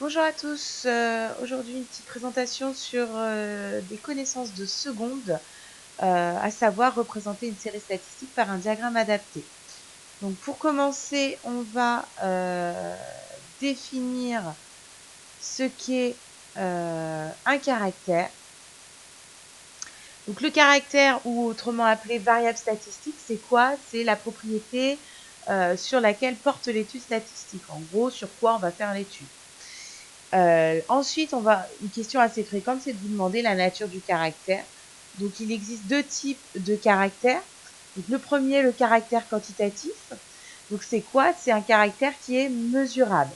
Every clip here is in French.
Bonjour à tous, aujourd'hui une petite présentation sur des connaissances de seconde, à savoir représenter une série statistique par un diagramme adapté. Donc pour commencer, on va définir ce qu'est un caractère. Donc le caractère, ou autrement appelé variable statistique, c'est quoi? C'est la propriété sur laquelle porte l'étude statistique. En gros, sur quoi on va faire l'étude. Ensuite, une question assez fréquente, c'est de vous demander la nature du caractère. Donc, il existe deux types de caractères. Donc, le premier, le caractère quantitatif. Donc, c'est quoi? C'est un caractère qui est mesurable.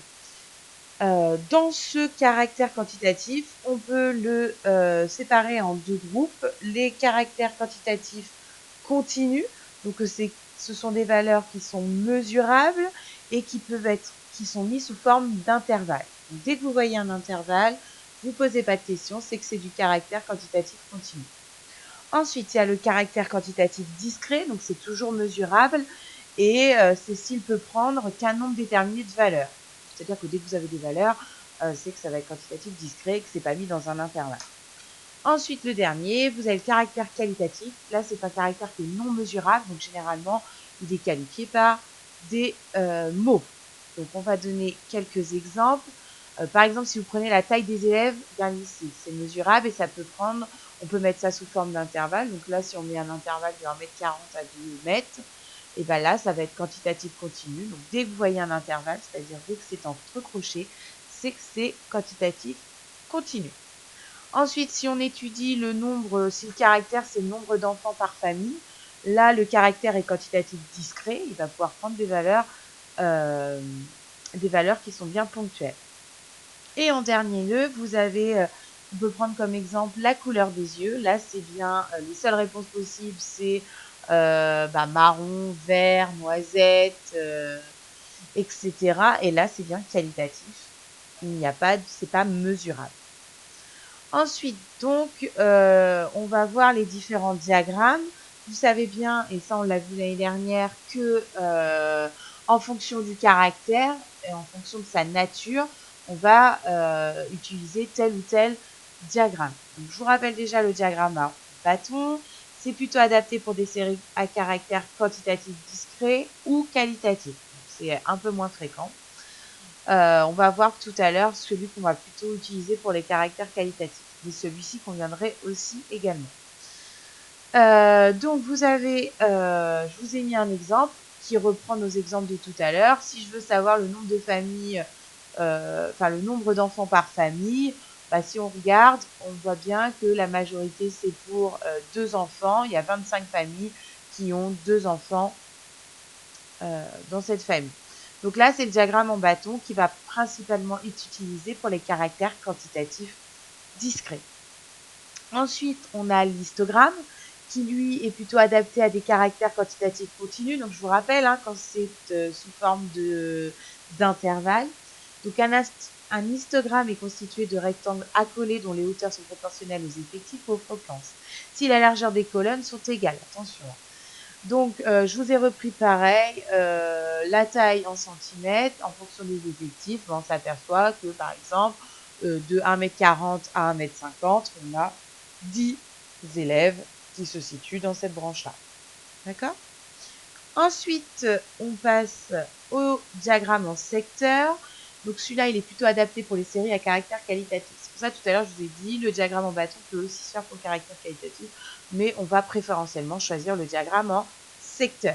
Dans ce caractère quantitatif, on peut le séparer en deux groupes. Les caractères quantitatifs continus, donc ce sont des valeurs qui sont mesurables et qui sont mis sous forme d'intervalle. Dès que vous voyez un intervalle, vous ne posez pas de questions, c'est que c'est du caractère quantitatif continu. Ensuite, il y a le caractère quantitatif discret, donc c'est toujours mesurable et c'est s'il peut prendre qu'un nombre déterminé de valeurs. C'est-à-dire que dès que vous avez des valeurs, c'est que ça va être quantitatif discret et que c'est pas mis dans un intervalle. Ensuite, le dernier, vous avez le caractère qualitatif. Là, c'est un caractère qui est non mesurable, donc généralement, il est qualifié par des mots. Donc, on va donner quelques exemples. Par exemple, si vous prenez la taille des élèves d'un lycée, c'est mesurable et ça peut prendre, on peut mettre ça sous forme d'intervalle. Donc là, si on met un intervalle de 1,40 m à 2 mètres, et bien là, ça va être quantitatif continu. Donc dès que vous voyez un intervalle, c'est-à-dire dès que c'est entre crochets, c'est que c'est quantitatif continu. Ensuite, si on étudie le nombre, si le caractère c'est le nombre d'enfants par famille, là le caractère est quantitatif discret, il va pouvoir prendre euh, des valeurs qui sont bien ponctuelles. Et en dernier lieu, on peut prendre comme exemple la couleur des yeux. Là, c'est bien, les seules réponses possibles, c'est marron, vert, noisette, etc. Et là, c'est bien qualitatif. Il n'y a pas, c'est pas mesurable. Ensuite, donc, on va voir les différents diagrammes. Vous savez bien, et ça on l'a vu l'année dernière, que en fonction du caractère et en fonction de sa nature, on va utiliser tel ou tel diagramme. Donc, je vous rappelle déjà le diagramme à bâton. C'est plutôt adapté pour des séries à caractère quantitatif discret ou qualitatif. C'est un peu moins fréquent. On va voir tout à l'heure celui qu'on va plutôt utiliser pour les caractères qualitatifs. Mais celui-ci conviendrait aussi également. Donc je vous ai mis un exemple qui reprend nos exemples de tout à l'heure. Si je veux savoir le nombre de familles, le nombre d'enfants par famille, si on regarde, on voit bien que la majorité c'est pour 2 enfants. Il y a 25 familles qui ont 2 enfants dans cette famille. Donc là, c'est le diagramme en bâton qui va principalement être utilisé pour les caractères quantitatifs discrets. Ensuite, on a l'histogramme qui, lui, est plutôt adapté à des caractères quantitatifs continus. Donc, je vous rappelle, quand c'est sous forme d'intervalle. Donc, un histogramme est constitué de rectangles accolés dont les hauteurs sont proportionnelles aux effectifs ou aux fréquences. Si la largeur des colonnes sont égales, attention. Donc, je vous ai repris pareil, la taille en centimètres, en fonction des effectifs, on s'aperçoit que, par exemple, de 1,40 m à 1,50 m, on a 10 élèves qui se situent dans cette branche-là. D'accord? Ensuite, on passe au diagramme en secteur. Donc, celui-là, il est plutôt adapté pour les séries à caractère qualitatif. C'est pour ça, tout à l'heure, je vous ai dit, le diagramme en bâton peut aussi se faire pour le caractère qualitatif, mais on va préférentiellement choisir le diagramme en secteur.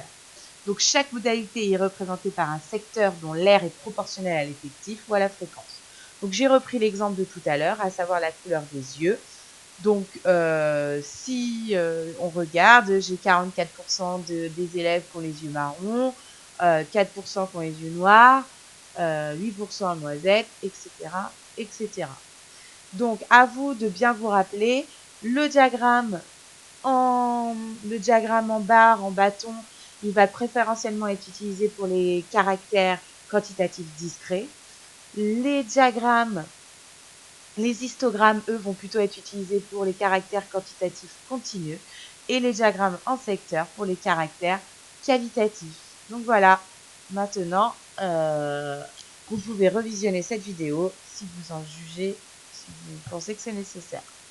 Donc, chaque modalité est représentée par un secteur dont l'aire est proportionnel à l'effectif ou à la fréquence. Donc, j'ai repris l'exemple de tout à l'heure, à savoir la couleur des yeux. Donc, si on regarde, j'ai 44% des élèves qui ont les yeux marrons, 4% qui ont les yeux noirs, 8% noisettes, etc., etc. Donc, à vous de bien vous rappeler, le diagramme le diagramme en barre, en bâton, il va préférentiellement être utilisé pour les caractères quantitatifs discrets. Les diagrammes, les histogrammes, eux, vont plutôt être utilisés pour les caractères quantitatifs continus et les diagrammes en secteur pour les caractères qualitatifs. Donc voilà, maintenant, Vous pouvez revisionner cette vidéo si vous en jugez, si vous pensez que c'est nécessaire.